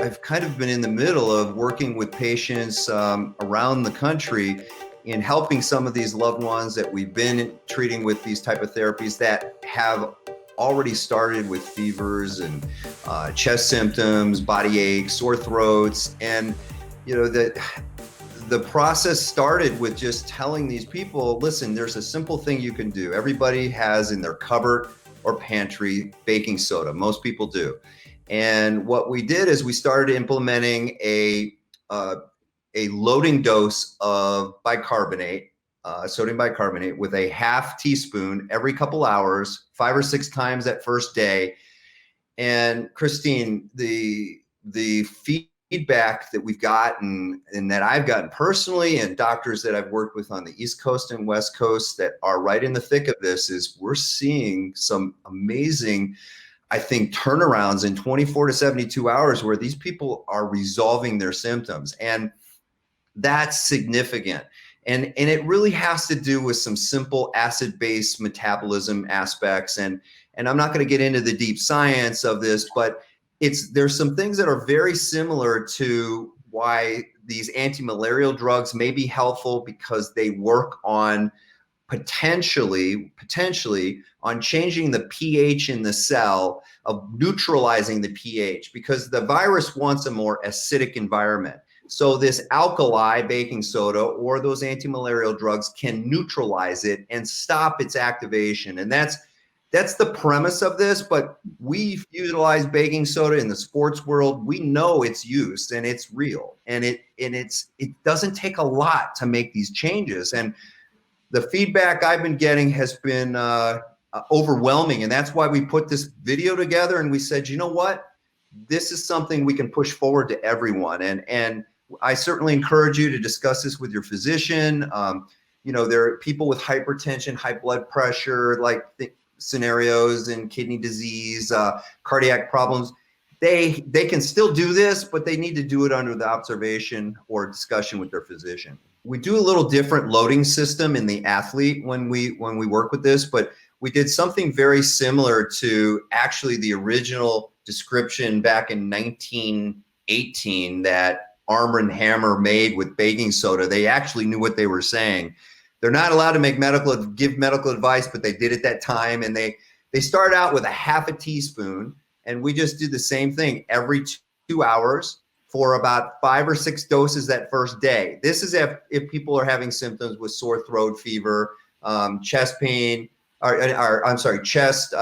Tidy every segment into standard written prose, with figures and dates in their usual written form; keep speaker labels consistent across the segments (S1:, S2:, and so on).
S1: I've kind of been in the middle of working with patients around the country in helping some of these loved ones that we've been treating with these type of therapies that have already started with fevers and chest symptoms, body aches, sore throats. And, you know, the process started with just telling these people, listen, there's a simple thing you can do. Everybody has in their cupboard or pantry baking soda. Most people do. And what we did is we started implementing a loading dose of bicarbonate, sodium bicarbonate, with a half teaspoon every couple hours, 5 or 6 times that first day. And Christine, the feedback that we've gotten and that I've gotten personally, and doctors that I've worked with on the East Coast and West Coast that are right in the thick of this, is we're seeing some amazing, I think, turnarounds in 24 to 72 hours where these people are resolving their symptoms. And that's significant. And it really has to do with some simple acid-base metabolism aspects. And I'm not going to get into the deep science of this, but there's some things that are very similar to why these anti-malarial drugs may be helpful, because they work on potentially on changing the pH in the cell, of neutralizing the pH, because the virus wants a more acidic environment. So this alkali baking soda or those anti-malarial drugs can neutralize it and stop its activation. And that's the premise of this. But we've utilized baking soda in the sports world. We know its use and it's real, and it doesn't take a lot to make these changes. And the feedback I've been getting has been overwhelming. And that's why we put this video together and we said, you know what, this is something we can push forward to everyone. And I certainly encourage you to discuss this with your physician. You know, there are people with hypertension, high blood pressure, like scenarios, and kidney disease, cardiac problems. They can still do this, but they need to do it under the observation or discussion with their physician. We do a little different loading system in the athlete when we work with this, but we did something very similar to actually the original description back in 1918 that Arm & Hammer made with baking soda. They actually knew what they were saying. They're not allowed to give medical advice, but they did at that time. And they start out with a half a teaspoon, and we just do the same thing every 2 hours for about 5 or 6 doses that first day. This is if people are having symptoms with sore throat, fever, chest pain, chest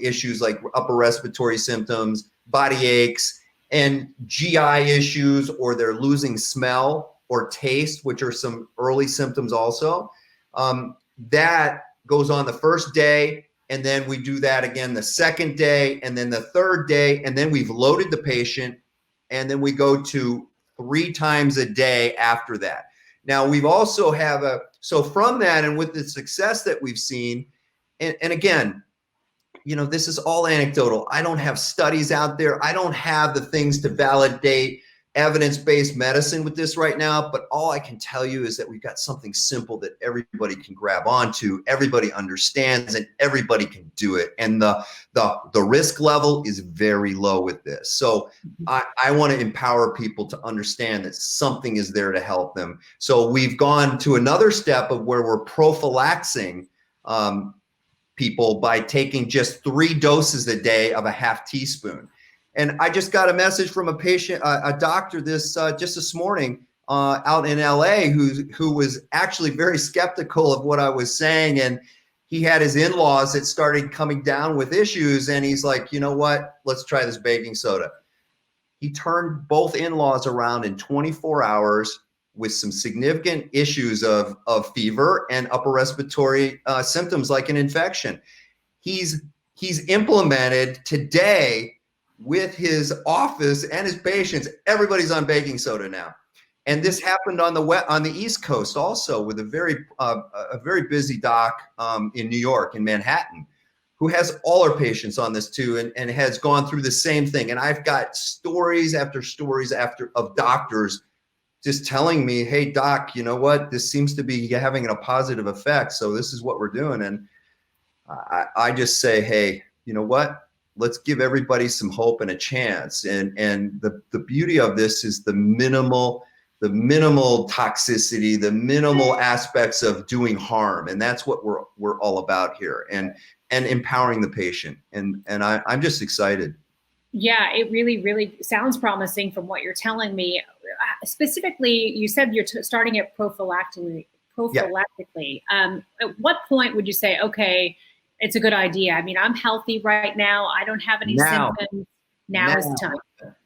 S1: issues like upper respiratory symptoms, body aches, and GI issues, or they're losing smell or taste, which are some early symptoms also. That goes on the first day, and then we do that again the second day, and then the third day, and then we've loaded the patient, and then we go to 3 times a day after that. Now, we've also so from that, and with the success that we've seen, and again, you know, this is all anecdotal. I don't have studies out there. I don't have the things to validate evidence-based medicine with this right now, but all I can tell you is that we've got something simple that everybody can grab onto, everybody understands, and everybody can do it. And the risk level is very low with this. So I want to empower people to understand that something is there to help them. So we've gone to another step of where we're prophylaxing people by taking just 3 doses a day of a half teaspoon. And I just got a message from a patient, a doctor, just this morning out in LA, who was actually very skeptical of what I was saying. And he had his in-laws that started coming down with issues. And he's like, you know what, let's try this baking soda. He turned both in-laws around in 24 hours with some significant issues of fever and upper respiratory symptoms like an infection. He's implemented today with his office and his patients. Everybody's on baking soda now. And this happened on the East Coast also, with a very busy doc in New York, in Manhattan, who has all our patients on this too, and has gone through the same thing. And I've got stories after stories of doctors just telling me, hey, doc, you know what? This seems to be having a positive effect. So this is what we're doing. And I just say, hey, you know what? let's give everybody some hope and a chance. And the beauty of this is the minimal toxicity, the minimal aspects of doing harm. And that's what we're all about here, and empowering the patient. And I'm just excited.
S2: Yeah, it really, really sounds promising from what you're telling me. Specifically, you said you're starting it prophylactically. At what point would you say, okay, it's a good idea? I mean, I'm healthy right now. I don't have any symptoms. Now is the time.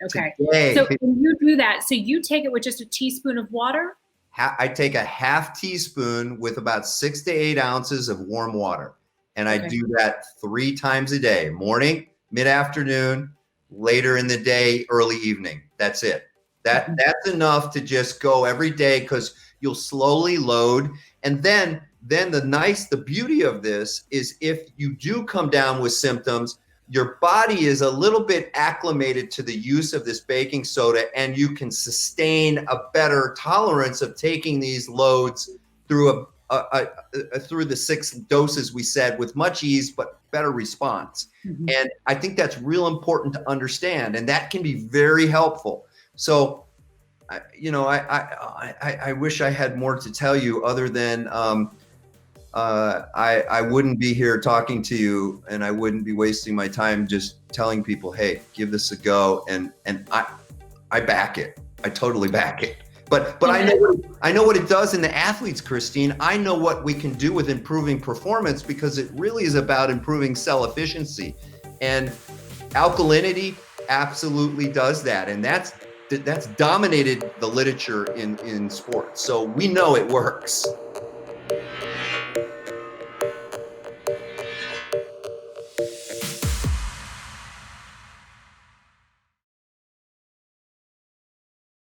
S2: Okay.
S1: Today.
S2: So when you do that, so you take it with just a teaspoon of water?
S1: I take a half teaspoon with about 6 to 8 ounces of warm water. And I do that 3 times a day: morning, mid-afternoon, later in the day, early evening. That's it. That's enough to just go every day, because you'll slowly load. And then the beauty of this is, if you do come down with symptoms, your body is a little bit acclimated to the use of this baking soda, and you can sustain a better tolerance of taking these loads through through the 6 doses we said, with much ease, but better response. And I think that's real important to understand, and that can be very helpful. So, I wish I had more to tell you, other than I wouldn't be here talking to you, and I wouldn't be wasting my time just telling people, hey, give this a go. And I back it. I totally back it. But I know what it does in the athletes, Christine. I know what we can do with improving performance, because it really is about improving cell efficiency. And alkalinity absolutely does that. And that's dominated the literature in sports. So we know it works.